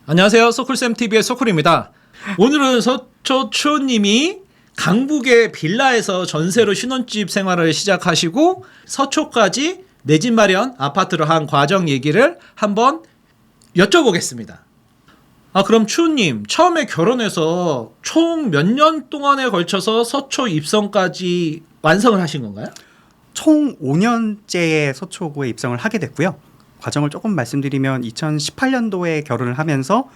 안녕하세요. 소쿨쌤TV의 소쿨입니다. 오늘은 서초초님이 강북의 빌라에서 전세로 신혼집 생활을 시작하시고 서초까지 내 집 마련 아파트로 한 과정 얘기를 한번 여쭤보겠습니다. 그럼 추우님, 처음에 결혼해서 총 몇 년 동안에 걸쳐서 서초 입성까지 완성을 하신 건가요? 총 5년째의 서초구에 입성을 하게 됐고요. 과정을 조금 말씀드리면 2018년도에 결혼을 하면서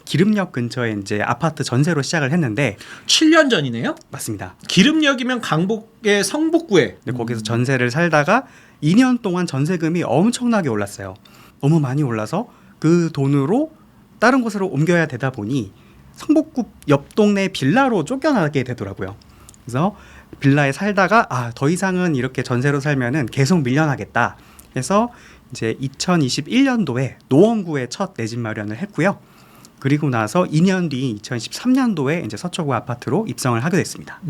기름역 근처에 이제 아파트 전세로 시작을 했는데 7년 전이네요? 맞습니다. 기름역이면 강북의 성북구에. 거기서 전세를 살다가 2년 동안 전세금이 엄청나게 올랐어요. 너무 많이 올라서 그 돈으로 다른 곳으로 옮겨야 되다 보니 성북구 옆 동네 빌라로 쫓겨나게 되더라고요. 그래서 빌라에 살다가 더 이상은 이렇게 전세로 살면은 계속 밀려나겠다 해서 이제 2021년도에 노원구에 첫 내 집 마련을 했고요. 그리고 나서 2년 뒤 2013년도에 이제 서초구 아파트로 입성을 하게 됐습니다.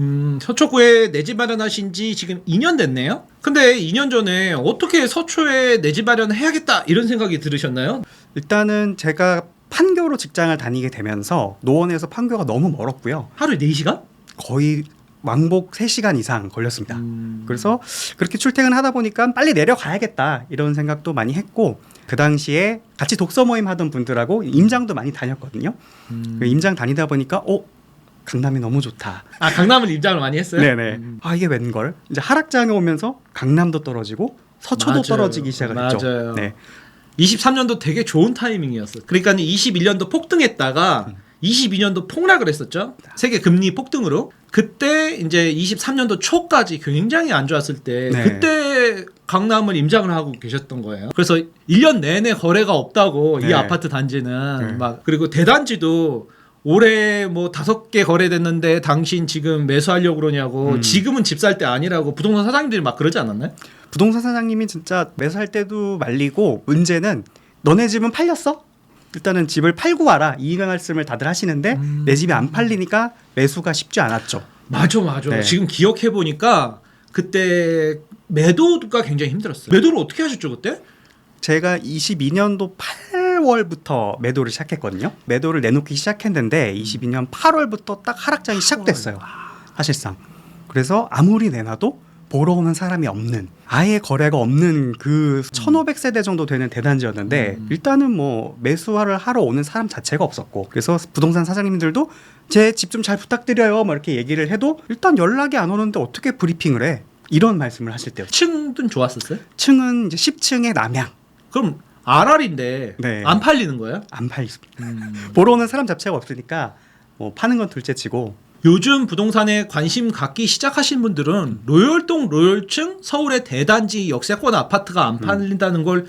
서초구에 내 집 마련하신 지 지금 2년 됐네요. 근데 2년 전에 어떻게 서초에 내 집 마련을 해야겠다 이런 생각이 들으셨나요? 일단은 제가 판교로 직장을 다니게 되면서 노원에서 판교가 너무 멀었고요. 하루에 4시간? 거의 왕복 3시간 이상 걸렸습니다. 그래서 그렇게 출퇴근하다 보니까 빨리 내려가야겠다 이런 생각도 많이 했고, 그 당시에 같이 독서 모임 하던 분들하고 임장도 많이 다녔거든요. 임장 다니다 보니까 강남이 너무 좋다. 강남을 임장을 많이 했어요? 네네. 이게 웬걸? 이제 하락장에 오면서 강남도 떨어지고 서초도 맞아요. 떨어지기 시작을 했죠. 맞아요. 네. 23년도 되게 좋은 타이밍이었어요. 그러니까 21년도 폭등했다가 22년도 폭락을 했었죠. 세계 금리 폭등으로. 그때 이제 23년도 초까지 굉장히 안 좋았을 때 네. 그때 강남을 임장을 하고 계셨던 거예요. 그래서 1년 내내 거래가 없다고 네. 이 아파트 단지는 네. 막, 그리고 대단지도 올해 뭐 5개 거래됐는데 당신 지금 매수하려고 그러냐고, 지금은 집 살 때 아니라고 부동산 사장님들이 막 그러지 않았나요? 부동산 사장님이 진짜 매수할 때도 말리고, 문제는 너네 집은 팔렸어? 일단은 집을 팔고 와라 이 말씀을 다들 하시는데 내 집이 안 팔리니까 매수가 쉽지 않았죠. 맞아. 네. 지금 기억해 보니까 그때 매도가 굉장히 힘들었어요. 매도를 어떻게 하셨죠 그때? 제가 22년도 8월부터 매도를 시작했거든요. 매도를 내놓기 시작했는데 22년 8월부터 딱 하락장이 시작됐어요. 사실상. 그래서 아무리 내놔도 보러 오는 사람이 없는, 아예 거래가 없는 그 1500세대 정도 되는 대단지였는데 일단은 뭐 매수를 하러 오는 사람 자체가 없었고, 그래서 부동산 사장님들도 제 집 좀 잘 부탁드려요 뭐 이렇게 얘기를 해도 일단 연락이 안 오는데 어떻게 브리핑을 해? 이런 말씀을 하실 때였어요. 층은 좋았었어요? 층은 이제 10층의 남양. 그럼 RR인데 네. 안 팔리는 거예요? 안 팔립니다. 보러 오는 사람 자체가 없으니까 뭐 파는 건 둘째치고. 요즘 부동산에 관심 갖기 시작하신 분들은 로열동 로열층 서울의 대단지 역세권 아파트가 안 팔린다는 걸,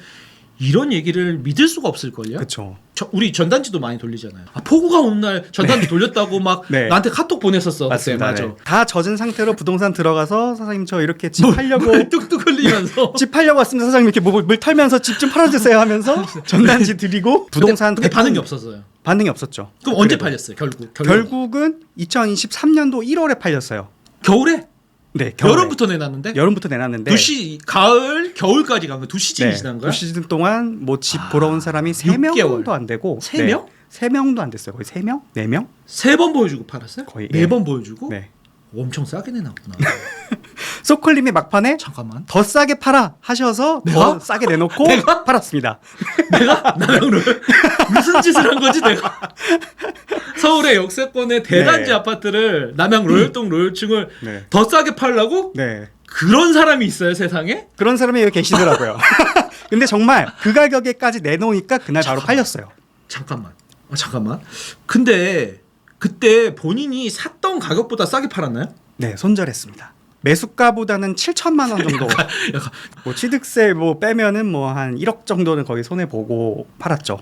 이런 얘기를 믿을 수가 없을걸요? 그렇죠. 우리 전단지도 많이 돌리잖아요. 폭우가 오는 날 전단지 돌렸다고 막 네. 나한테 카톡 보냈었어. 맞습니다. 그때. 네. 다 젖은 상태로 부동산 들어가서 사장님 저 이렇게 집 팔려고 물 뚝뚝 흘리면서 집 팔려고 왔습니다. 사장님 이렇게 물 털면서 집 좀 팔아주세요 하면서 전단지 드리고 부동산 근데 반응이 없었어요. 반응이 없었죠. 그럼 언제 그래도. 팔렸어요? 결국은 2023년도 1월에 팔렸어요. 겨울에? 네, 겨울에. 여름부터 내놨는데? 여름부터 내놨는데 가을, 겨울까지 간 거야? 2시즌이 네, 지난 거야? 2시즌 동안 뭐 집 보러 온 사람이 3명도 안 되고 3명? 3명도 안 됐어요. 거의 3명? 4명? 3번 보여주고 팔았어요? 거의, 4번 보여주고? 네. 엄청 싸게 내놨구나. 소콜님이 막판에 잠깐만. 더 싸게 팔아 하셔서 내가? 더 싸게 내놓고 팔았습니다. 내가? 남양로를? 무슨 짓을 한 거지 내가? 서울의 역세권의 대단지 네. 아파트를 남양 로열동 로열층을 네. 더 싸게 팔라고? 네. 그런 사람이 있어요 세상에? 그런 사람이 여기 계시더라고요. 근데 정말 그 가격에까지 내놓으니까 그날 바로 팔렸어요. 잠깐만. 근데 그때 본인이 샀던 가격보다 싸게 팔았나요? 네, 손절했습니다. 매수가보다는 7천만 원 정도. 약간 뭐 취득세 뭐 빼면은 뭐 한 1억 정도는 거의 손해 보고 팔았죠.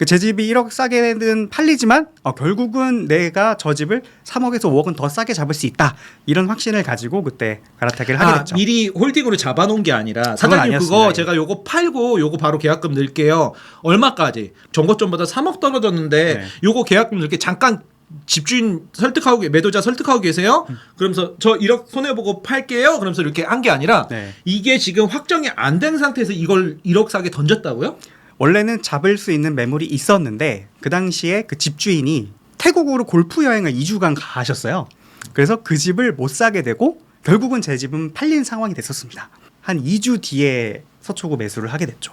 제 집이 1억 싸게는 팔리지만 결국은 내가 저 집을 3억에서 5억은 더 싸게 잡을 수 있다, 이런 확신을 가지고 그때 갈아타기를 하게 됐죠. 미리 홀딩으로 잡아놓은 게 아니라 사장님 아니었습니다. 그거 제가 요거 팔고 요거 바로 계약금 넣을게요. 얼마까지? 전고점보다 3억 떨어졌는데 네. 요거 계약금 넣을게, 잠깐 집주인 설득하고 매도자 설득하고 계세요. 그러면서 저 1억 손해 보고 팔게요. 그러면서 이렇게 한 게 아니라 네. 이게 지금 확정이 안 된 상태에서 이걸 1억 싸게 던졌다고요? 원래는 잡을 수 있는 매물이 있었는데 그 당시에 그 집주인이 태국으로 골프 여행을 2주간 가셨어요. 그래서 그 집을 못 사게 되고 결국은 제 집은 팔린 상황이 됐었습니다. 한 2주 뒤에 서초구 매수를 하게 됐죠.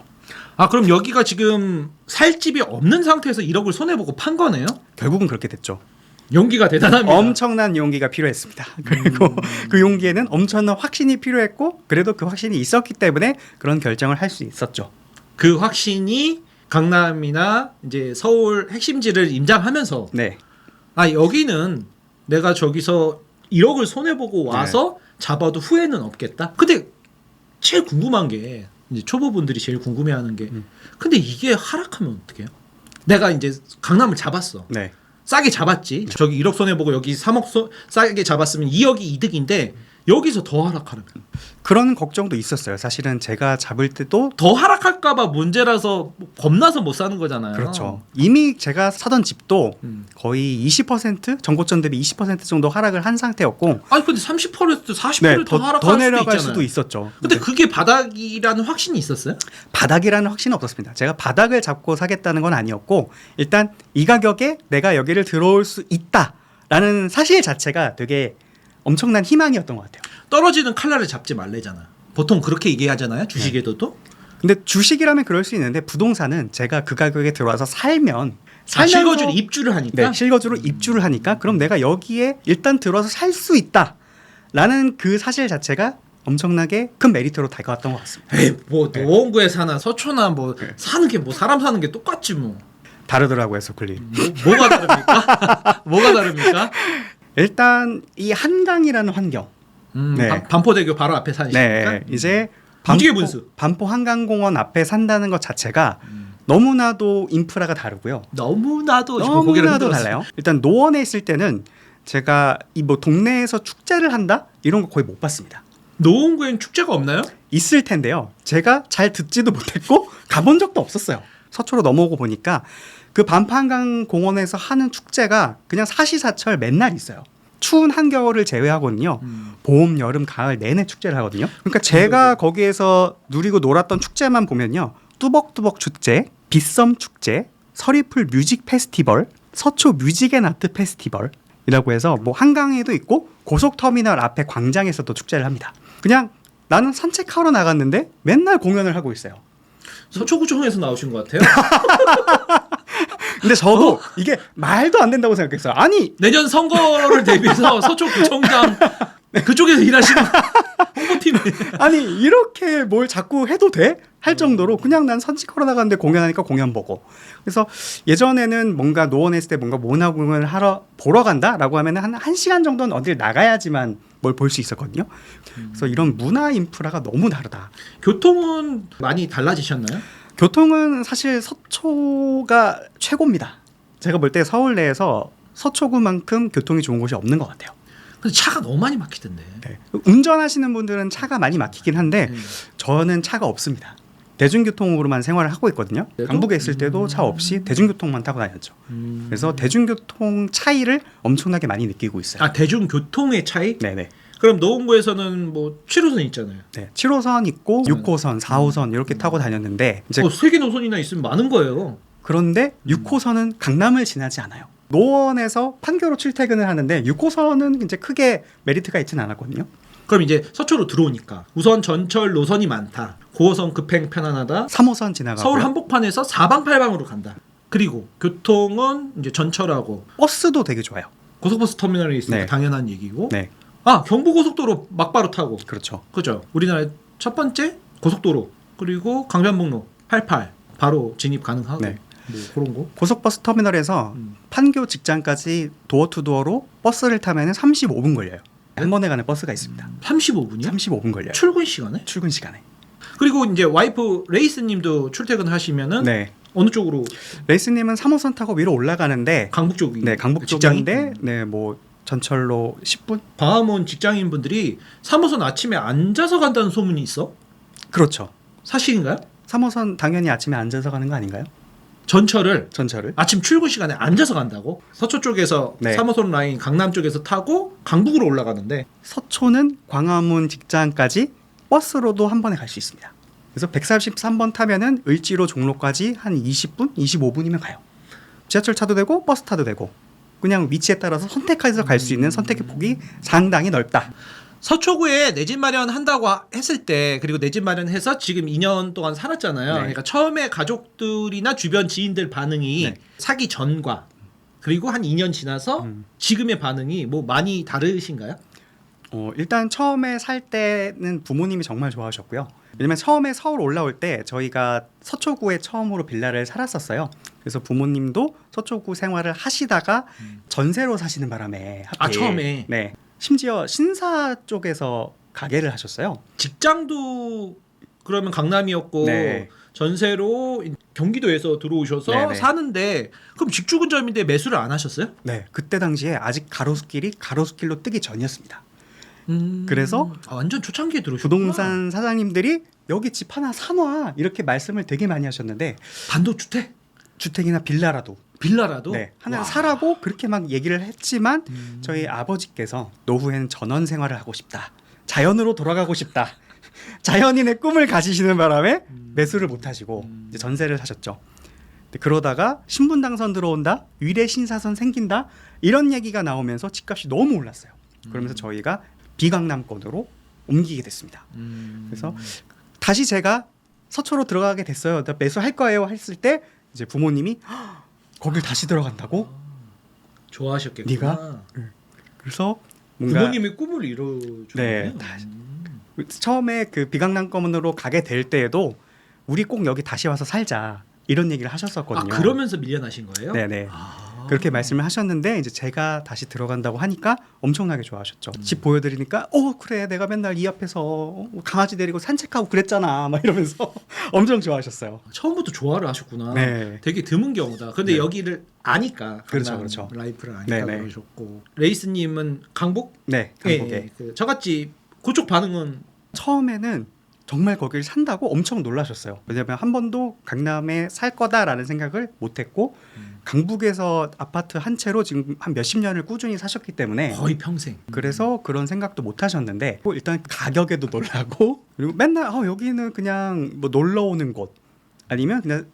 아, 그럼 여기가 지금 살 집이 없는 상태에서 1억을 손해 보고 판 거네요? 결국은 그렇게 됐죠. 용기가 대단합니다. 엄청난 용기가 필요했습니다. 그리고 그 용기에는 엄청난 확신이 필요했고 그래도 그 확신이 있었기 때문에 그런 결정을 할 수 있었죠. 그 확신이 강남이나 이제 서울 핵심지를 임장하면서 네. 아, 여기는 내가 저기서 1억을 손해 보고 와서 잡아도 후회는 없겠다. 근데 제일 궁금한 게 이제 초보분들이 제일 궁금해하는 게 근데 이게 하락하면 어떡해요? 내가 이제 강남을 잡았어. 네. 싸게 잡았지. 저기 1억 손해 보고 여기 3억 싸게 잡았으면 2억이 이득인데 여기서 더 하락하면 그런 걱정도 있었어요. 사실은 제가 잡을 때도 더 하락할까봐 문제라서 겁나서 못 사는 거잖아요. 그렇죠. 이미 제가 사던 집도 거의 20% 전고점 대비 20% 정도 하락을 한 상태였고 아니 근데 30% 40% 더 하락할 더 내려갈 수도 수도 있잖아요. 있었죠. 근데 그게 바닥이라는 확신이 있었어요? 바닥이라는 확신은 없었습니다. 제가 바닥을 잡고 사겠다는 건 아니었고 일단 이 가격에 내가 여기를 들어올 수 있다라는 사실 자체가 되게 엄청난 희망이었던 것 같아요. 떨어지는 칼날을 잡지 말래잖아. 보통 그렇게 얘기하잖아요. 주식에도도. 근데 주식이라면 그럴 수 있는데 부동산은 제가 그 가격에 들어와서 살면 실거주로 입주를 하니까. 네, 실거주로 입주를 하니까 그럼 내가 여기에 일단 들어와서 살 수 있다라는 그 사실 자체가 엄청나게 큰 메리트로 다가왔던 것 같습니다. 에이, 뭐 노원구에 사나 서초나 뭐 사는 게 뭐 사람 사는 게 똑같지 뭐. 다르더라고요, 서클님. 뭐가 다릅니까? 뭐가 다릅니까? 일단 이 한강이라는 환경. 네. 반포대교 바로 앞에 사니까. 네, 이제 무지개 분수. 반포 한강공원 앞에 산다는 것 자체가 너무나도 인프라가 다르고요. 너무나도 고개를 너무나도 흔들었어요. 달라요. 일단 노원에 있을 때는 제가 이 뭐 동네에서 축제를 한다 이런 거 거의 못 봤습니다. 노원구엔 축제가 없나요? 있을 텐데요. 제가 잘 듣지도 못했고 가본 적도 없었어요. 서초로 넘어오고 보니까 그 반포 한강공원에서 하는 축제가 그냥 사시사철 맨날 있어요. 추운 한겨울을 제외하고는요. 봄, 여름, 가을 내내 축제를 하거든요. 그러니까 제가 거기에서 누리고 놀았던 축제만 보면요. 뚜벅뚜벅 축제, 빗섬 축제, 서리풀 뮤직 페스티벌, 서초 뮤직 앤 아트 페스티벌이라고 해서 뭐 한강에도 있고 고속터미널 앞에 광장에서도 축제를 합니다. 그냥 나는 산책하러 나갔는데 맨날 공연을 하고 있어요. 서초구청에서 나오신 것 같아요. 근데 저도 이게 말도 안 된다고 생각했어요. 아니 내년 선거를 대비해서 서초구청장 그쪽에서 일하시는 홍보팀이. 아니 이렇게 뭘 자꾸 해도 돼? 할 정도로 그냥 난 산책하러 나갔는데 공연하니까 공연 보고. 그래서 예전에는 뭔가 노원에 있을 때 뭔가 문화공연을 하러 보러 간다라고 하면 한 시간 정도는 어딜 나가야지만 뭘 볼 수 있었거든요. 그래서 이런 문화 인프라가 너무 다르다. 교통은 많이 달라지셨나요? 교통은 사실 서초가 최고입니다. 제가 볼 때 서울 내에서 서초구만큼 교통이 좋은 곳이 없는 것 같아요. 근데 차가 너무 많이 막히던데. 네. 운전하시는 분들은 차가 많이 막히긴 한데 저는 차가 없습니다. 대중교통으로만 생활을 하고 있거든요. 강북에 있을 때도 차 없이 대중교통만 타고 다녔죠. 그래서 대중교통 차이를 엄청나게 많이 느끼고 있어요. 아, 대중교통의 차이? 네네. 그럼 노원구에서는 뭐 7호선 있잖아요. 네, 7호선 있고 6호선, 4호선 이렇게 타고 다녔는데 이제 3개 노선이나 있으면 많은 거예요. 그런데 6호선은 강남을 지나지 않아요. 노원에서 판교로 출퇴근을 하는데 6호선은 이제 크게 메리트가 있지는 않았거든요. 그럼 이제 서초로 들어오니까 우선 전철 노선이 많다. 9호선 급행 편안하다. 3호선 지나가고 서울 한복판에서 사방팔방으로 간다. 그리고 교통은 이제 전철하고 버스도 되게 좋아요. 고속버스 터미널에 있으니까 네. 당연한 얘기고. 네, 아, 경부고속도로 막바로 타고. 그렇죠. 그죠. 우리나라의 첫 번째 고속도로. 그리고 강변북로 88 바로 진입 가능하고. 네. 뭐 그런 거. 고속버스 터미널에서 판교 직장까지 도어 투 도어로 버스를 타면 35분 걸려요. 한 번에 가는 버스가 있습니다. 35분이요? 35분 걸려요. 출근 시간에? 출근 시간에. 그리고 이제 와이프 레이스님도 출퇴근하시면은 네. 어느 쪽으로? 레이스님은 3호선 타고 위로 올라가는데 강북 쪽이. 네, 강북 직장인? 쪽인데 네, 뭐 전철로 10분? 광화문 직장인분들이 3호선 아침에 앉아서 간다는 소문이 있어? 그렇죠. 사실인가요? 3호선 당연히 아침에 앉아서 가는 거 아닌가요? 전철을 전철을. 아침 출근 시간에 앉아서 간다고? 서초 쪽에서 네. 3호선 라인 강남 쪽에서 타고 강북으로 올라가는데 서초는 광화문 직장까지 버스로도 한 번에 갈 수 있습니다. 그래서 143번 타면은 을지로 종로까지 한 20분, 25분이면 가요. 지하철 타도 되고 버스 타도 되고 그냥 위치에 따라서 선택해서 갈 수 있는 선택의 폭이 상당히 넓다. 서초구에 내 집 마련한다고 했을 때 그리고 내 집 마련해서 지금 2년 동안 살았잖아요. 네. 그러니까 처음에 가족들이나 주변 지인들 반응이 네. 사기 전과 그리고 한 2년 지나서 지금의 반응이 뭐 많이 다르신가요? 일단 처음에 살 때는 부모님이 정말 좋아하셨고요. 왜냐면 처음에 서울 올라올 때 저희가 서초구에 처음으로 빌라를 살았었어요. 그래서 부모님도 서초구 생활을 하시다가 전세로 사시는 바람에 하필, 아, 처음에? 네. 심지어 신사 쪽에서 가게를 하셨어요. 직장도 그러면 강남이었고 네. 전세로 경기도에서 들어오셔서 네네. 사는데 그럼 직주근점인데 매수를 안 하셨어요? 네, 그때 당시에 아직 가로수길이 가로수길로 뜨기 전이었습니다. 그래서 완전 초창기에 들어오셨구나. 부동산 사장님들이 여기 집 하나 사놔 이렇게 말씀을 되게 많이 하셨는데 단독주택? 주택이나 빌라라도 빌라라도? 네, 하나 와. 사라고 그렇게 막 얘기를 했지만 저희 아버지께서 노후에는 전원 생활을 하고 싶다. 자연으로 돌아가고 싶다. 자연인의 꿈을 가지시는 바람에 매수를 못 하시고 이제 전세를 사셨죠. 근데 그러다가 신분 당선 들어온다. 위례 신사선 생긴다. 이런 얘기가 나오면서 집값이 너무 올랐어요. 그러면서 저희가 비강남권으로 옮기게 됐습니다. 그래서 다시 제가 서초로 들어가게 됐어요. 나 매수할 거예요 했을 때 이제 부모님이 거길 다시 들어간다고? 좋아하셨겠구나. 네가? 그래서 뭔가 부모님의 꿈을 이뤄주네요. 네, 처음에 그 비강남권으로 가게 될 때에도 우리 꼭 여기 다시 와서 살자 이런 얘기를 하셨었거든요. 아, 그러면서 밀려나신 거예요? 네네. 아. 그렇게 말씀을 하셨는데 이제 제가 다시 들어간다고 하니까 엄청나게 좋아하셨죠. 음. 집 보여드리니까 그래 내가 맨날 이 앞에서 강아지 데리고 산책하고 그랬잖아 막 이러면서 엄청 좋아하셨어요. 처음부터 좋아를 하셨구나. 네. 되게 드문 경우다. 근데 네. 여기를 아니까 그렇죠, 강남 그렇죠. 라이프를 아니까 네네. 그러셨고 레이스님은 강북? 네, 강북에. 예, 그 저같이 그쪽 반응은 처음에는 정말 거기를 산다고 엄청 놀라셨어요. 왜냐하면 한 번도 강남에 살 거다라는 생각을 못했고 강북에서 아파트 한 채로 지금 한 몇십 년을 꾸준히 사셨기 때문에 거의 평생. 그래서 그런 생각도 못 하셨는데 일단 가격에도 놀라고 그리고 맨날 여기는 그냥 뭐 놀러 오는 곳 아니면 그냥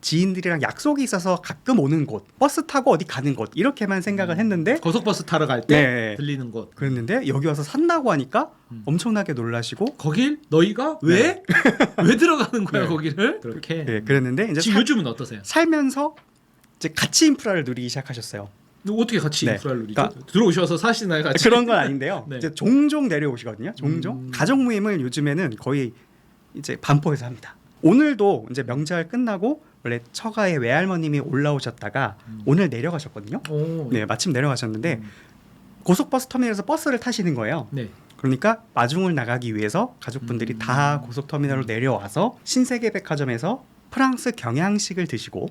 지인들이랑 약속이 있어서 가끔 오는 곳 버스 타고 어디 가는 곳 이렇게만 생각을 했는데 고속버스 타러 갈 때 네. 들리는 곳. 그랬는데 여기 와서 산다고 하니까 엄청나게 놀라시고 거길 너희가 왜? 왜 들어가는 거야 네. 거기를? 그렇게. 네, 그랬는데 이제 지금 요즘은 어떠세요? 살면서 이제 같이 인프라를 누리기 시작하셨어요. 어떻게 같이 네. 인프라를 누리죠? 그러니까 들어오셔서 사시나요 같이? 그런 건 아닌데요. 네. 이제 종종 내려오시거든요. 종종 가족 모임을 요즘에는 거의 이제 반포에서 합니다. 오늘도 이제 명절 끝나고 원래 처가에 외할머님이 올라오셨다가 오늘 내려가셨거든요. 오. 네, 마침 내려가셨는데 고속버스 터미널에서 버스를 타시는 거예요. 네. 그러니까 마중을 나가기 위해서 가족분들이 다 고속터미널로 내려와서 신세계백화점에서 프랑스 경양식을 드시고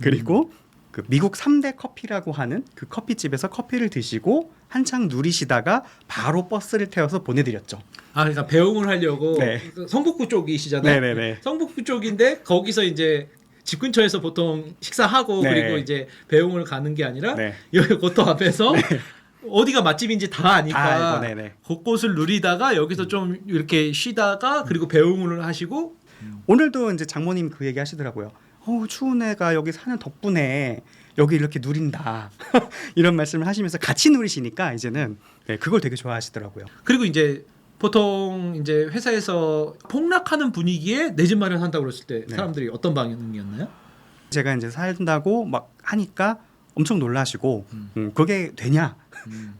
그리고 그 미국 3대 커피라고 하는 그 커피집에서 커피를 드시고 한창 누리시다가 바로 버스를 태워서 보내드렸죠. 아 그러니까 배웅을 하려고 네. 성북구 쪽이시잖아요. 네네네. 성북구 쪽인데 거기서 이제 집 근처에서 보통 식사하고 네. 그리고 이제 배웅을 가는 게 아니라 네. 여기 고터 앞에서 어디가 맛집인지 다 아니까 알고, 네네. 곳곳을 누리다가 여기서 좀 이렇게 쉬다가 그리고 배웅을 하시고 오늘도 이제 장모님 그 얘기 하시더라고요. 추운 애가 여기 사는 덕분에 여기 이렇게 누린다 이런 말씀을 하시면서 같이 누리시니까 이제는 네, 그걸 되게 좋아하시더라고요. 그리고 이제 보통 이제 회사에서 폭락하는 분위기에 내 집 마련한다고 그랬을 때 네. 사람들이 어떤 반응이었나요? 제가 이제 살다고 막 하니까 엄청 놀라시고 그게 되냐?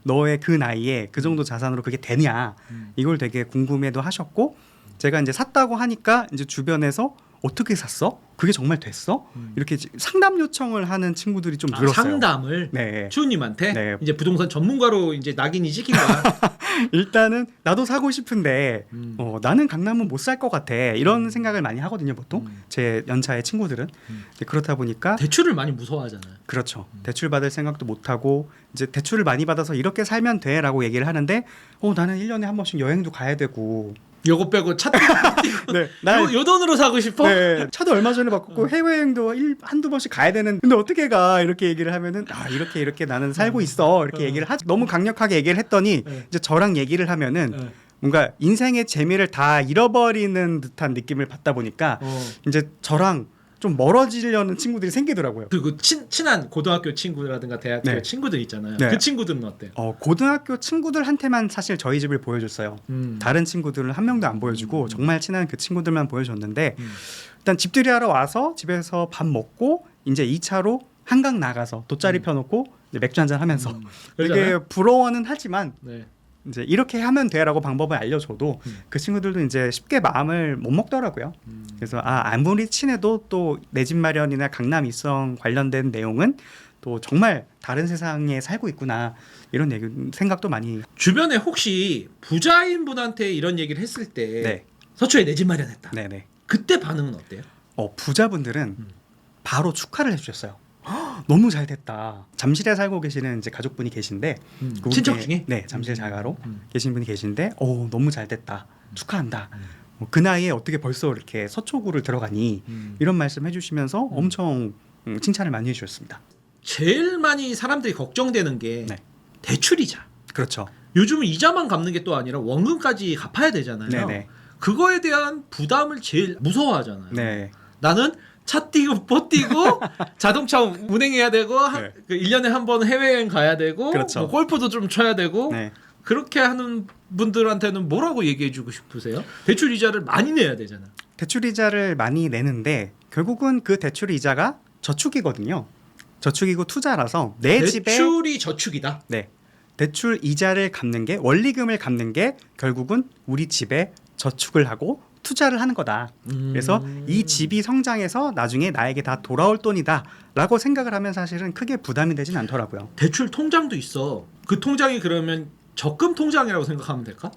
너의 그 나이에 그 정도 자산으로 그게 되냐? 이걸 되게 궁금해도 하셨고 제가 이제 샀다고 하니까 이제 주변에서 어떻게 샀어? 그게 정말 됐어? 이렇게 상담 요청을 하는 친구들이 좀 늘었어요. 상담을 네. 추우님한테 네. 이제 부동산 전문가로 이제 낙인이 찍힌 거야. 일단은 나도 사고 싶은데 나는 강남은 못 살 것 같아 이런 생각을 많이 하거든요 보통 제 연차의 친구들은 근데 그렇다 보니까 대출을 많이 무서워하잖아요. 그렇죠 대출 받을 생각도 못 하고 이제 대출을 많이 받아서 이렇게 살면 돼라고 얘기를 하는데 나는 1년에 한 번씩 여행도 가야 되고 요거 빼고 차 띄고 네, 날 요 돈으로 사고 싶어? 네, 차도 얼마 전에 바꿨고 해외여행도 한두 번씩 가야 되는. 근데 어떻게 가? 이렇게 얘기를 하면은 이렇게 나는 살고 있어. 이렇게 얘기를 너무 강력하게 얘기를 했더니 네. 이제 저랑 얘기를 하면은 네. 뭔가 인생의 재미를 다 잃어버리는 듯한 느낌을 받다 보니까 이제 저랑 좀 멀어지려는 친구들이 생기더라고요. 그리고 친한 고등학교 친구라든가 대학교 네. 친구들 있잖아요. 네. 그 친구들은 어때요? 고등학교 친구들한테만 사실 저희 집을 보여줬어요. 다른 친구들은 한 명도 안 보여주고 정말 친한 그 친구들만 보여줬는데 일단 집들이 하러 와서 집에서 밥 먹고 이제 2차로 한강 나가서 돗자리 펴놓고 이제 맥주 한잔 하면서 되게 그러잖아요? 부러워는 하지만 네. 이제 이렇게 하면 돼라고 방법을 알려줘도 그 친구들도 이제 쉽게 마음을 못 먹더라고요. 그래서 아무리 친해도 또 내 집 마련이나 강남 입성 관련된 내용은 또 정말 다른 세상에 살고 있구나 이런 생각도 많이. 주변에 혹시 부자인 분한테 이런 얘기를 했을 때 네. 서초에 내 집 마련했다. 네네. 그때 반응은 어때요? 부자분들은 바로 축하를 해주셨어요. 너무 잘 됐다. 잠실에 살고 계시는 이제 가족분이 계신데 그분께, 친척 중에? 네, 잠실 자가로 계신 분이 계신데 너무 잘 됐다. 축하한다. 그 나이에 어떻게 벌써 이렇게 서초구를 들어가니 이런 말씀 해주시면서 엄청 칭찬을 많이 해주셨습니다. 제일 많이 사람들이 걱정되는 게 네. 대출이자. 그렇죠. 요즘은 이자만 갚는 게 또 아니라 원금까지 갚아야 되잖아요. 네네. 그거에 대한 부담을 제일 무서워하잖아요. 네. 나는 차 띄고 뽀 띄고 자동차 운행해야 되고 네. 1년에 한 번 해외여행 가야 되고 그렇죠. 뭐 골프도 좀 쳐야 되고 네. 그렇게 하는 분들한테는 뭐라고 얘기해 주고 싶으세요? 대출 이자를 많이 내야 되잖아. 대출 이자를 많이 내는데 결국은 그 대출 이자가 저축이거든요. 저축이고 투자라서 내 집에 대출이 저축이다. 네. 대출 이자를 갚는 게 원리금을 갚는 게 결국은 우리 집에 저축을 하고 투자를 하는 거다. 그래서 이 집이 성장해서 나중에 나에게 다 돌아올 돈이다라고 생각을 하면 사실은 크게 부담이 되진 않더라고요. 대출 통장도 있어. 그 통장이 그러면 적금 통장이라고 생각하면 될까?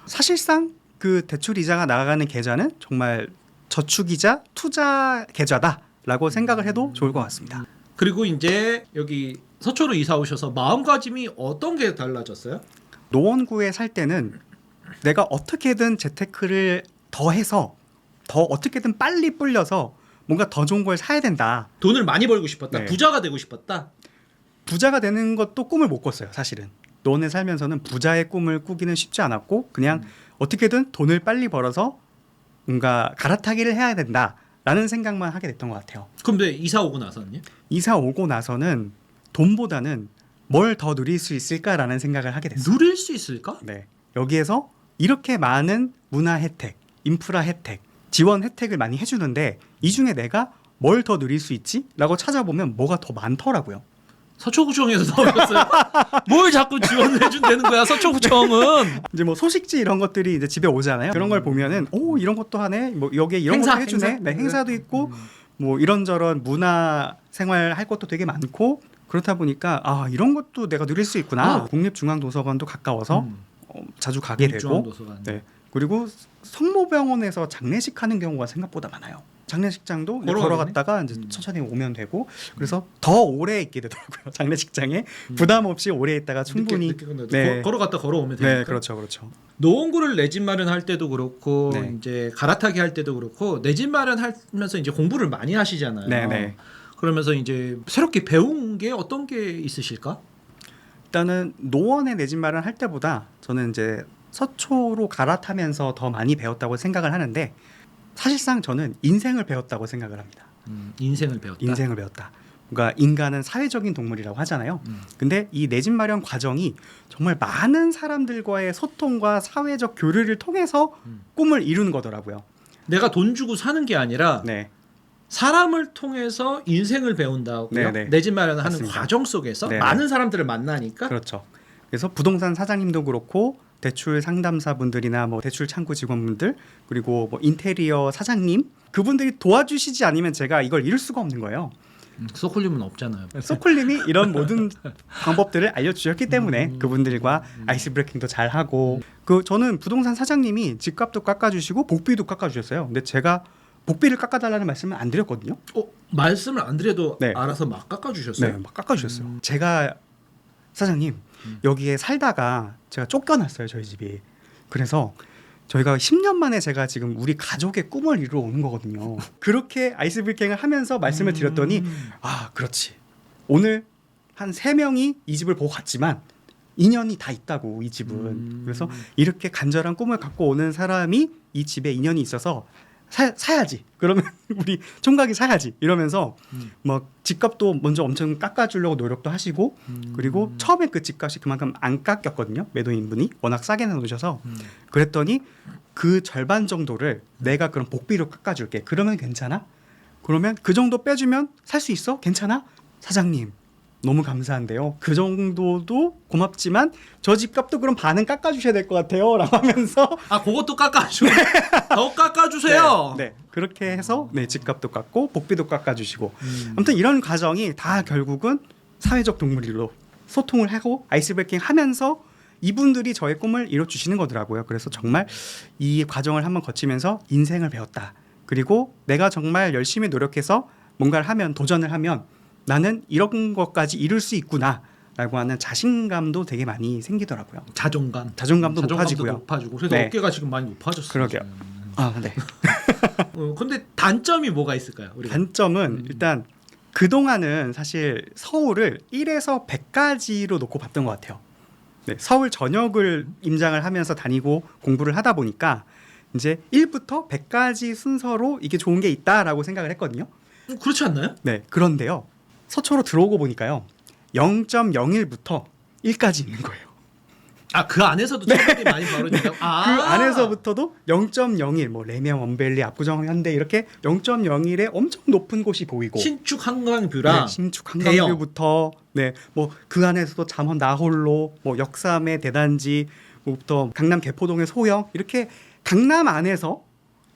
사실상 그 대출 이자가 나가는 계좌는 정말 저축이자 투자 계좌다라고 생각을 해도 좋을 것 같습니다. 그리고 이제 여기 서초로 이사 오셔서 마음가짐이 어떤 게 달라졌어요? 노원구에 살 때는 내가 어떻게든 재테크를 더 해서 더 어떻게든 빨리 불려서 뭔가 더 좋은 걸 사야 된다. 돈을 많이 벌고 싶었다. 네. 부자가 되고 싶었다. 부자가 되는 것도 꿈을 못 꿨어요. 사실은 노원에 살면서는 부자의 꿈을 꾸기는 쉽지 않았고 그냥 어떻게든 돈을 빨리 벌어서 뭔가 갈아타기를 해야 된다라는 생각만 하게 됐던 것 같아요. 근데 이사 오고 나서는요? 이사 오고 나서는 돈보다는 뭘 더 누릴 수 있을까라는 생각을 하게 됐어요. 누릴 수 있을까? 네. 여기에서 이렇게 많은 문화 혜택, 인프라 혜택, 지원 혜택을 많이 해주는데 이 중에 내가 뭘 더 누릴 수 있지? 라고 찾아보면 뭐가 더 많더라고요. 서초구청에서 나오셨어요? 뭘 자꾸 지원을 해준다는 거야 서초구청은. 이제 뭐 소식지 이런 것들이 이제 집에 오잖아요. 그런 걸 보면은 이런 것도 하네. 뭐 여기에 이런 행사, 것도 해주네. 행사? 네, 행사도 있고 뭐 이런저런 문화 생활 할 것도 되게 많고 그렇다 보니까 이런 것도 내가 누릴 수 있구나. 국립중앙도서관도 가까워서 자주 가게 되고. 중앙도서관. 네. 그리고 성모병원에서 장례식 하는 경우가 생각보다 많아요. 장례식장도 이제 걸어갔다가 이제 천천히 오면 되고 그래서 더 오래 있게 되더라고요. 장례식장에 부담 없이 오래 있다가 충분히 늦게 네. 걸어갔다 걸어오면 되니까. 네, 그렇죠. 노원구를 내 집 마련할 때도 그렇고 네. 이제 갈아타기 할 때도 그렇고 내 집 마련하면서 이제 공부를 많이 하시잖아요. 네. 그러면서 이제 새롭게 배운 게 어떤 게 있으실까? 일단은 노원에 내 집 마련할 때보다 저는 이제 서초로 갈아타면서 더 많이 배웠다고 생각을 하는데 사실상 저는 인생을 배웠다고 생각을 합니다. 인생을 배웠다. 인생을 배웠다. 그러니까 인간은 사회적인 동물이라고 하잖아요. 근데 이 내 집 마련 과정이 정말 많은 사람들과의 소통과 사회적 교류를 통해서 꿈을 이루는 거더라고요. 내가 돈 주고 사는 게 아니라 네. 사람을 통해서 인생을 배운다고요. 네네. 내 집 마련을 하는 맞습니다. 과정 속에서 네네. 많은 사람들을 만나니까 그렇죠. 그래서 부동산 사장님도 그렇고 대출 상담사분들이나 뭐 대출 창구 직원분들 그리고 뭐 인테리어 사장님 그분들이 도와주시지 않으면 제가 이걸 이룰 수가 없는 거예요. 소콜림은 없잖아요. 소콜님이 이런 모든 방법들을 알려주셨기 때문에 그분들과 아이스 브레이킹도 잘 하고 저는 부동산 사장님이 집값도 깎아주시고 복비도 깎아주셨어요. 근데 제가 복비를 깎아달라는 말씀은 안 드렸거든요. 말씀을 안 드려도 네. 알아서 막 깎아주셨어요. 네, 막 깎아주셨어요. 제가 사장님 여기에 살다가 제가 쫓겨났어요. 저희 집이. 그래서 저희가 10년 만에 제가 지금 우리 가족의 꿈을 이루어 오는 거거든요. 그렇게 아이스브레이킹을 하면서 말씀을 드렸더니 아 그렇지. 오늘 한 3명이 이 집을 보고 갔지만 인연이 다 있다고 이 집은. 그래서 이렇게 간절한 꿈을 갖고 오는 사람이 이 집에 인연이 있어서 사야지. 그러면 우리 총각이 사야지. 이러면서 뭐 집값도 먼저 엄청 깎아주려고 노력도 하시고 그리고 처음에 그 집값이 그만큼 안 깎였거든요. 매도인분이 워낙 싸게 내놓으셔서 그랬더니 그 절반 정도를 내가 그럼 복비로 깎아줄게. 그러면 괜찮아? 그러면 그 정도 빼주면 살 수 있어? 괜찮아? 사장님 너무 감사한데요. 그 정도도 고맙지만 저 집값도 그럼 반은 깎아주셔야 될 것 같아요. 라고 하면서 아 그것도 깎아주고 더 깎아주세요. 네, 네. 그렇게 해서 네, 집값도 깎고 복비도 깎아주시고 아무튼 이런 과정이 다 결국은 사회적 동물로 소통을 하고 아이스브레이킹 하면서 이분들이 저의 꿈을 이뤄주시는 거더라고요. 그래서 정말 이 과정을 한번 거치면서 인생을 배웠다. 그리고 내가 정말 열심히 노력해서 뭔가를 하면 도전을 하면 나는 이런 것까지 이룰 수 있구나 라고 하는 자신감도 되게 많이 생기더라고요. 자존감도 높아지고요. 높아지고 그래서 네. 어깨가 지금 많이 높아졌어요. 그러게요. 아, 네. 근데 단점이 뭐가 있을까요? 우리가? 단점은 일단 그동안은 사실 서울을 1에서 100까지로 놓고 봤던 것 같아요. 네, 서울 전역을 임장을 하면서 다니고 공부를 하다 보니까 이제 1부터 100까지 순서로 이게 좋은 게 있다라고 생각을 했거든요. 그렇지 않나요? 네, 그런데요. 서초로 들어오고 보니까요. 0.01부터 1까지 있는 거예요. 아, 그 안에서도 차이들이 많이 벌어진다고? 아. 그 안에서부터도 0.01, 뭐 레명, 원벨리, 압구정, 현대 이렇게 0.01에 엄청 높은 곳이 보이고 신축 한강뷰라 네, 신축 한강뷰부터 네, 뭐 그 안에서도 잠원 나홀로, 뭐 역삼의 대단지부터 강남 개포동의 소형 이렇게 강남 안에서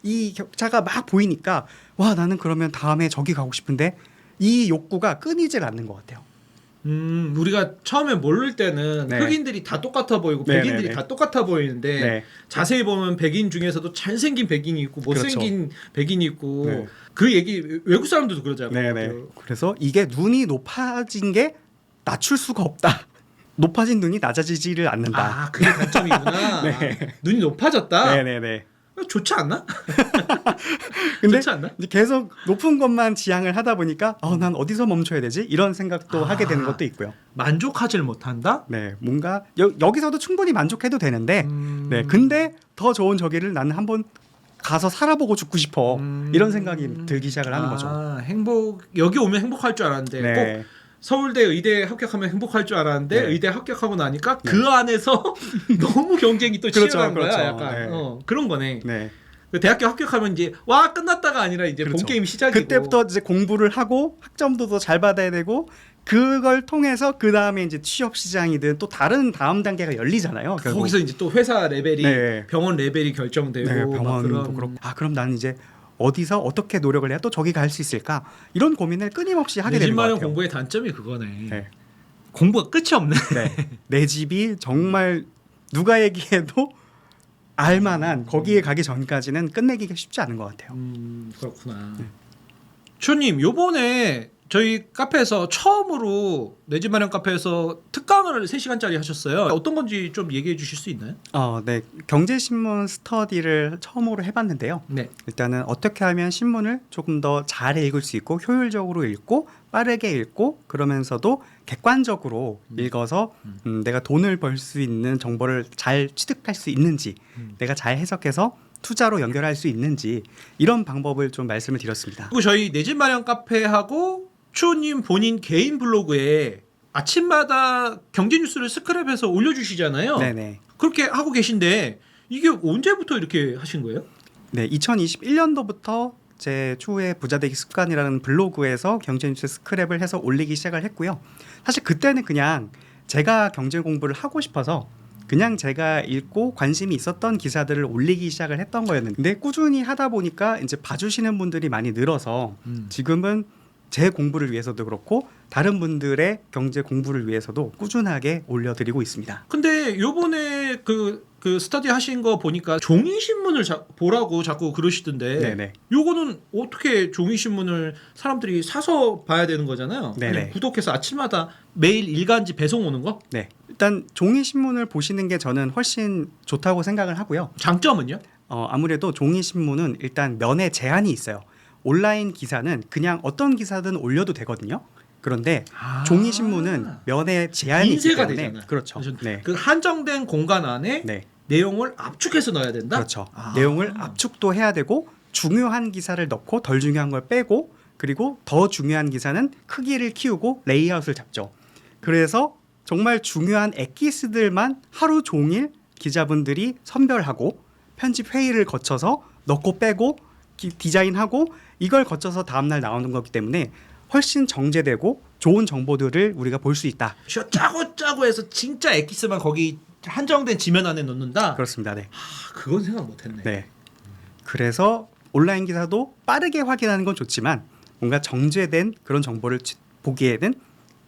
이 격차가 막 보이니까 와 나는 그러면 다음에 저기 가고 싶은데 이 욕구가 끊이질 않는 것 같아요. 우리가 처음에 모를 때는 네. 흑인들이 다 똑같아 보이고 네, 백인들이 네, 네. 다 똑같아 보이는데 네. 자세히 보면 백인 중에서도 잘생긴 백인이 있고 못생긴 백인이 있고 네. 그 얘기 외국 사람들도 그러잖아요. 네네. 그래서 이게 눈이 높아진 게 낮출 수가 없다. 높아진 눈이 낮아지지를 않는다. 아, 그게 단점이구나. 네. 눈이 높아졌다. 네네네. 좋지 않나? 근데 좋지 않나? 이제 계속 높은 것만 지향을 하다 보니까 난 어디서 멈춰야 되지? 이런 생각도 하게 되는 것도 있고요. 만족하질 못한다? 네, 뭔가 여기서도 충분히 만족해도 되는데, 네, 근데 더 좋은 저기를 나는 한번 가서 살아보고 죽고 싶어. 이런 생각이 들기 시작을 하는 거죠. 여기 오면 행복할 줄 알았는데 네. 꼭 서울대 의대 합격하면 행복할 줄 알았는데 네. 의대 합격하고 나니까 네. 그 안에서 너무 경쟁이 또 그렇죠, 치열한 그렇죠. 거야. 약간 네. 그런 거네. 네. 그 대학교 합격하면 이제 와 끝났다가 아니라 이제 그렇죠. 본 게임이 시작이고 그때부터 이제 공부를 하고 학점도 더 잘 받아야 되고 그걸 통해서 그 다음에 이제 취업 시장이든 또 다른 다음 단계가 열리잖아요. 결국. 거기서 이제 또 회사 레벨이 네. 병원 레벨이 결정되고 네, 막 병원도 그런 그렇고 그럼 나는 이제 어디서 어떻게 노력을 해야 또 저기 갈 수 있을까 이런 고민을 끊임없이 하게 되는 것 내집마련 같아요. 공부의 단점이 그거네. 네. 공부가 끝이 없네. 네. 내 집이 정말 누가 얘기해도 알만한 거기에 가기 전까지는 끝내기가 쉽지 않은 것 같아요. 그렇구나. 추님 요번에 저희 카페에서 처음으로 내 집 마련 카페에서 특강을 3시간짜리 하셨어요. 어떤 건지 좀 얘기해 주실 수 있나요? 네. 경제신문 스터디를 처음으로 해봤는데요. 네. 일단은 어떻게 하면 신문을 조금 더 잘 읽을 수 있고 효율적으로 읽고 빠르게 읽고 그러면서도 객관적으로 읽어서 내가 돈을 벌 수 있는 정보를 잘 취득할 수 있는지 내가 잘 해석해서 투자로 연결할 수 있는지 이런 방법을 좀 말씀을 드렸습니다. 그리고 저희 내 집 마련 카페하고 추님 본인 개인 블로그에 아침마다 경제 뉴스를 스크랩해서 올려주시잖아요. 네네. 그렇게 하고 계신데 이게 언제부터 이렇게 하신 거예요? 네, 2021년도부터 제 추후에 부자되기 습관이라는 블로그에서 경제뉴스 스크랩을 해서 올리기 시작을 했고요. 사실 그때는 그냥 제가 경제 공부를 하고 싶어서 그냥 제가 읽고 관심이 있었던 기사들을 올리기 시작을 했던 거였는데 꾸준히 하다 보니까 이제 봐주시는 분들이 많이 늘어서 지금은 제 공부를 위해서도 그렇고 다른 분들의 경제 공부를 위해서도 꾸준하게 올려드리고 있습니다. 근데 요번에 그 스터디 하신 거 보니까 종이 신문을 보라고 자꾸 그러시던데 네네. 요거는 어떻게 종이 신문을 사람들이 사서 봐야 되는 거잖아요. 네네. 아니면 구독해서 아침마다 매일 일간지 배송 오는 거? 네, 일단 종이 신문을 보시는 게 저는 훨씬 좋다고 생각을 하고요. 장점은요? 아무래도 종이 신문은 일단 면에 제한이 있어요. 온라인 기사는 그냥 어떤 기사든 올려도 되거든요. 그런데 종이 신문은 면에 제한이 있기 인쇄가 때문에 되잖아요. 그렇죠. 네. 그 한정된 공간 안에 네. 내용을 압축해서 넣어야 된다. 그렇죠. 내용을 압축도 해야 되고 중요한 기사를 넣고 덜 중요한 걸 빼고 그리고 더 중요한 기사는 크기를 키우고 레이아웃을 잡죠. 그래서 정말 중요한 엑기스들만 하루 종일 기자분들이 선별하고 편집 회의를 거쳐서 넣고 빼고 디자인하고 이걸 거쳐서 다음날 나오는 거기 때문에 훨씬 정제되고 좋은 정보들을 우리가 볼 수 있다. 짜고 해서 진짜 엑기스만 거기 한정된 지면 안에 넣는다. 그렇습니다. 네. 그건 생각 못했네. 네. 그래서 온라인 기사도 빠르게 확인하는 건 좋지만 뭔가 정제된 그런 정보를 보기에는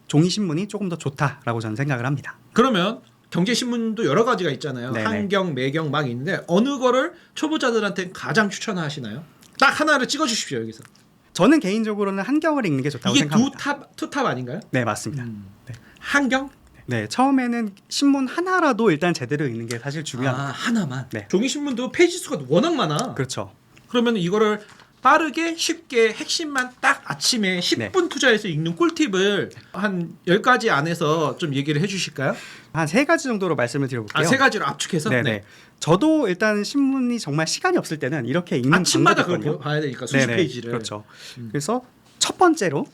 종이 신문이 조금 더 좋다라고 저는 생각을 합니다. 그러면 경제신문도 여러 가지가 있잖아요. 네네. 한경, 매경 막 있는데 어느 거를 초보자들한테 가장 추천하시나요? 딱 하나를 찍어주십시오 여기서. 저는 개인적으로는 한경을 읽는 게 좋다고 이게 생각합니다. 투탑 아닌가요? 네, 맞습니다. 네. 한경? 네, 처음에는 신문 하나라도 일단 제대로 읽는 게 사실 중요합니다. 하나만. 네. 종이신문도 페이지 수가 워낙 많아. 그렇죠. 그러면 이거를 빠르게 쉽게 핵심만 딱 아침에 10분 투자해서 읽는 꿀팁을 한 10가지 안에서 좀 얘기를 해주실까요? 한 3가지 정도로 말씀을 드려볼게요. 3가지로 압축해서? 네네. 저도 일단 신문이 정말 시간이 없을 때는 이렇게 읽는 아침마다 방법이 그걸 있거든요. 봐야 되니까 수십 네네. 페이지를. 그렇죠. 그래서 첫 번째로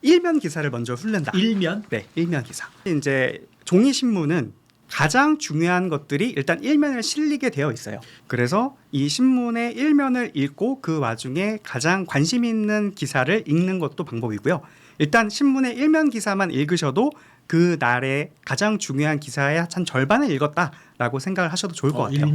일면 기사를 먼저 훑는다. 일면? 네, 일면 기사. 이제 종이 신문은 가장 중요한 것들이 일단 일면을 실리게 되어 있어요. 그래서 이 신문의 일면을 읽고 그 와중에 가장 관심 있는 기사를 읽는 것도 방법이고요. 일단 신문의 일면 기사만 읽으셔도 그 날의 가장 중요한 기사의 한 절반을 읽었다라고 생각을 하셔도 좋을 것 같아요.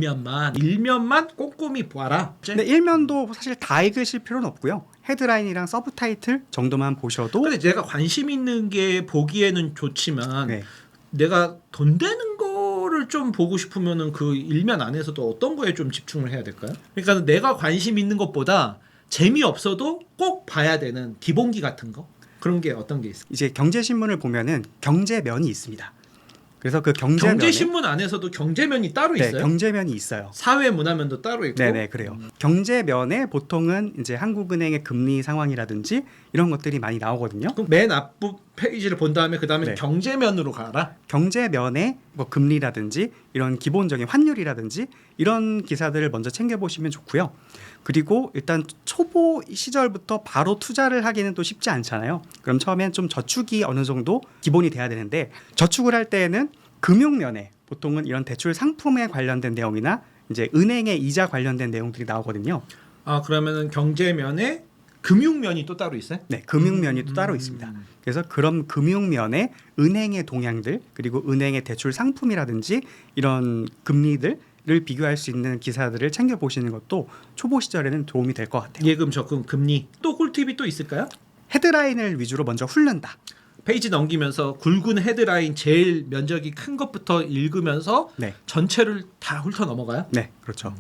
일면만 꼼꼼히 보아라. 근데 일면도 사실 다 읽으실 필요는 없고요. 헤드라인이랑 서브타이틀 정도만 보셔도. 근데 내가 관심 있는 게 보기에는 좋지만 네. 내가 돈 되는 거를 좀 보고 싶으면은 그 일면 안에서도 어떤 거에 좀 집중을 해야 될까요? 그러니까 내가 관심 있는 것보다 재미없어도 꼭 봐야 되는 기본기 같은 거? 그런 게 어떤 게 있을까요? 이제 경제신문을 보면은 경제면이 있습니다. 그래서 그 경제면에 경제신문 안에서도 경제면이 따로 네, 있어요? 경제면이 있어요. 사회문화면도 따로 있고? 네네 그래요. 경제면에 보통은 이제 한국은행의 금리 상황이라든지 이런 것들이 많이 나오거든요. 그럼 맨 앞부 페이지를 본 다음에 그 다음에 네. 경제면으로 가라? 경제면에 뭐 금리라든지 이런 기본적인 환율이라든지 이런 기사들을 먼저 챙겨보시면 좋고요. 그리고 일단 초보 시절부터 바로 투자를 하기는 또 쉽지 않잖아요. 그럼 처음엔 좀 저축이 어느 정도 기본이 돼야 되는데 저축을 할 때에는 금융면에 보통은 이런 대출 상품에 관련된 내용이나 이제 은행의 이자 관련된 내용들이 나오거든요. 그러면은 경제면에 금융면이 또 따로 있어요? 네, 금융면이 또 따로 있습니다. 그래서 그런 금융면에 은행의 동향들 그리고 은행의 대출 상품이라든지 이런 금리들을 비교할 수 있는 기사들을 챙겨 보시는 것도 초보 시절에는 도움이 될 것 같아요. 예금, 적금, 금리 또 꿀팁이 또 있을까요? 헤드라인을 위주로 먼저 훑는다. 페이지 넘기면서 굵은 헤드라인 제일 면적이 큰 것부터 읽으면서 네, 전체를 다 훑어 넘어가요? 네, 그렇죠.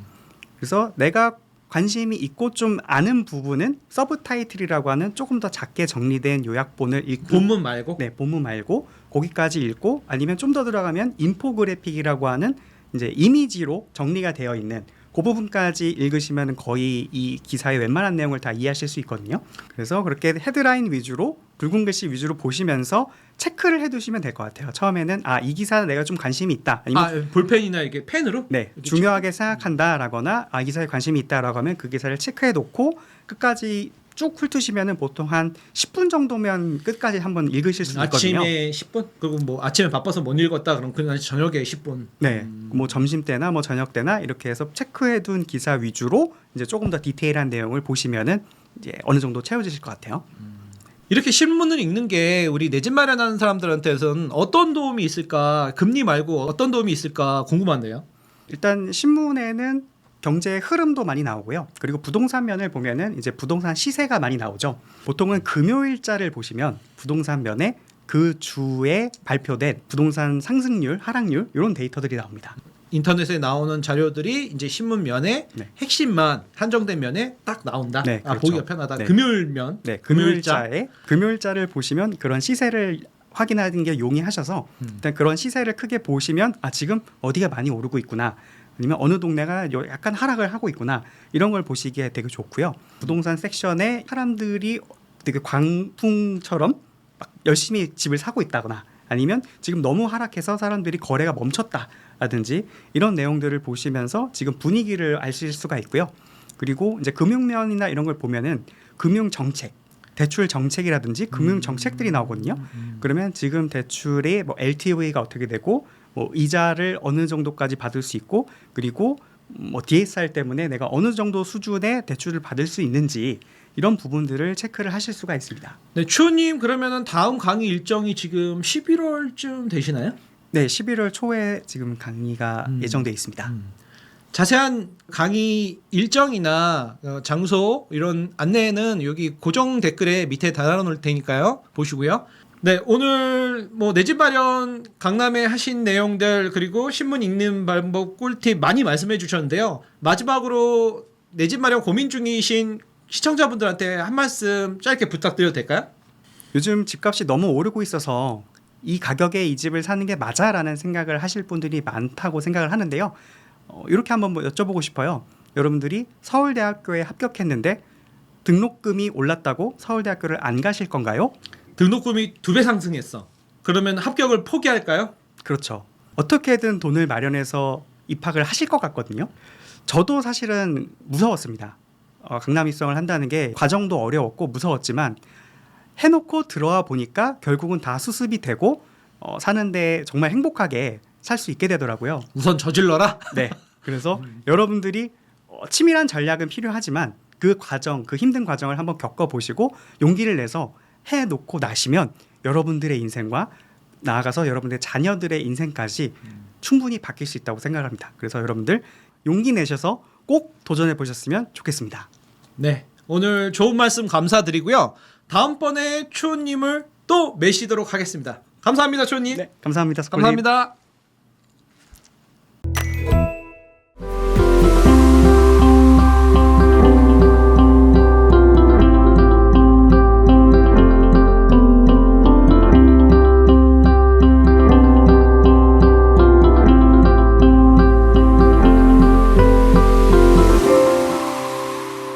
그래서 내가 관심이 있고 좀 아는 부분은 서브타이틀이라고 하는 조금 더 작게 정리된 요약본을 읽고 본문 말고? 네, 본문 말고 거기까지 읽고 아니면 좀 더 들어가면 인포그래픽이라고 하는 이제 이미지로 정리가 되어 있는 그 부분까지 읽으시면 거의 이 기사의 웬만한 내용을 다 이해하실 수 있거든요. 그래서 그렇게 헤드라인 위주로 굵은 글씨 위주로 보시면서 체크를 해두시면 될 것 같아요. 처음에는 이 기사 내가 좀 관심이 있다. 아니면 볼펜이나 이게 펜으로? 네, 이렇게 중요하게 생각한다라거나 이 기사에 관심이 있다라고 하면 그 기사를 체크해 놓고 끝까지 쭉 훑으시면은 보통 한 10분 정도면 끝까지 한번 읽으실 수 있거든요. 아침에 10분? 그리고 뭐 아침에 바빠서 못 읽었다 그럼 그냥 저녁에 10분. 네, 뭐 점심 때나 뭐 저녁 때나 이렇게 해서 체크해둔 기사 위주로 이제 조금 더 디테일한 내용을 보시면은 이제 어느 정도 채워지실 것 같아요. 이렇게 신문을 읽는 게 우리 내 집 마련하는 사람들한테는 어떤 도움이 있을까? 금리 말고 어떤 도움이 있을까 궁금한데요. 일단 신문에는 경제의 흐름도 많이 나오고요. 그리고 부동산 면을 보면은 이제 부동산 시세가 많이 나오죠. 보통은 금요일자를 보시면 부동산 면에 그 주에 발표된 부동산 상승률, 하락률 이런 데이터들이 나옵니다. 인터넷에 나오는 자료들이 이제 신문면에 네. 핵심만 한정된 면에 딱 나온다. 네, 그렇죠. 보기가 편하다. 네. 금요일면. 네, 금요일자를 보시면 그런 시세를 확인하는 게 용이하셔서 일단 그런 시세를 크게 보시면 지금 어디가 많이 오르고 있구나, 아니면 어느 동네가 약간 하락을 하고 있구나, 이런 걸 보시기에 되게 좋고요. 부동산 섹션에 사람들이 되게 광풍처럼 막 열심히 집을 사고 있다거나, 아니면 지금 너무 하락해서 사람들이 거래가 멈췄다라든지 이런 내용들을 보시면서 지금 분위기를 아실 수가 있고요. 그리고 이제 금융면이나 이런 걸 보면은 금융 정책, 대출 정책이라든지 금융 정책들이 나오거든요. 그러면 지금 대출의 뭐 LTV가 어떻게 되고, 뭐 이자를 어느 정도까지 받을 수 있고, 그리고 뭐 DSR 때문에 내가 어느 정도 수준의 대출을 받을 수 있는지, 이런 부분들을 체크를 하실 수가 있습니다. 네, 추호님 그러면은 다음 강의 일정이 지금 11월쯤 되시나요? 네, 11월 초에 지금 강의가 예정돼 있습니다. 자세한 강의 일정이나 장소 이런 안내는 여기 고정 댓글에 밑에 달아놓을 테니까요. 보시고요. 네, 오늘 뭐 내 집 마련 강남에 하신 내용들, 그리고 신문 읽는 방법 꿀팁 많이 말씀해 주셨는데요. 마지막으로 내 집 마련 고민 중이신 시청자분들한테 한 말씀 짧게 부탁드려도 될까요? 요즘 집값이 너무 오르고 있어서 이 가격에 이 집을 사는 게 맞아라는 생각을 하실 분들이 많다고 생각을 하는데요. 이렇게 한번 여쭤보고 싶어요. 여러분들이 서울대학교에 합격했는데 등록금이 올랐다고 서울대학교를 안 가실 건가요? 등록금이 2배 상승했어. 그러면 합격을 포기할까요? 그렇죠. 어떻게든 돈을 마련해서 입학을 하실 것 같거든요. 저도 사실은 무서웠습니다. 강남 입성을 한다는 게 과정도 어려웠고 무서웠지만, 해놓고 들어와 보니까 결국은 다 수습이 되고 사는데 정말 행복하게 살 수 있게 되더라고요. 우선 저질러라. 네. 그래서 여러분들이 치밀한 전략은 필요하지만 그 과정, 그 힘든 과정을 한번 겪어보시고 용기를 내서 해놓고 나시면 여러분들의 인생과 나아가서 여러분들의 자녀들의 인생까지 충분히 바뀔 수 있다고 생각합니다. 그래서 여러분들 용기 내셔서 꼭 도전해 보셨으면 좋겠습니다. 네, 오늘 좋은 말씀 감사드리고요. 다음번에 추호님을 또 매시도록 하겠습니다. 감사합니다, 추호님. 네, 감사합니다. 스콜님. 감사합니다.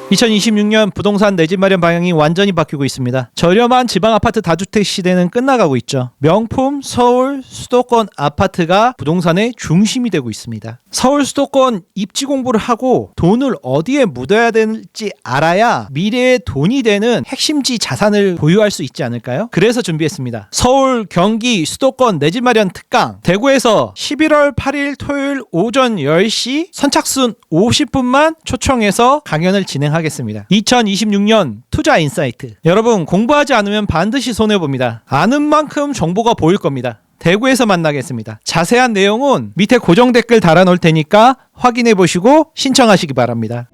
(2026년) 부동산 내 집 마련 방향이 완전히 바뀌고 있습니다. 저렴한 지방 아파트 다주택 시대는 끝나가고 있죠. 명품 서울 수도권 아파트가 부동산의 중심이 되고 있습니다. 서울 수도권 입지 공부를 하고 돈을 어디에 묻어야 될지 알아야 미래의 돈이 되는 핵심지 자산을 보유할 수 있지 않을까요? 그래서 준비했습니다. 서울, 경기, 수도권 내 집 마련 특강, 대구에서 11월 8일 토요일 오전 10시 선착순 50분만 초청해서 강연을 진행하겠습니다. 2026년 투자 인사이트. 여러분, 공부하지 않으면 반드시 손해봅니다. 아는 만큼 정보가 보일 겁니다. 대구에서 만나겠습니다. 자세한 내용은 밑에 고정 댓글 달아놓을 테니까 확인해 보시고 신청하시기 바랍니다.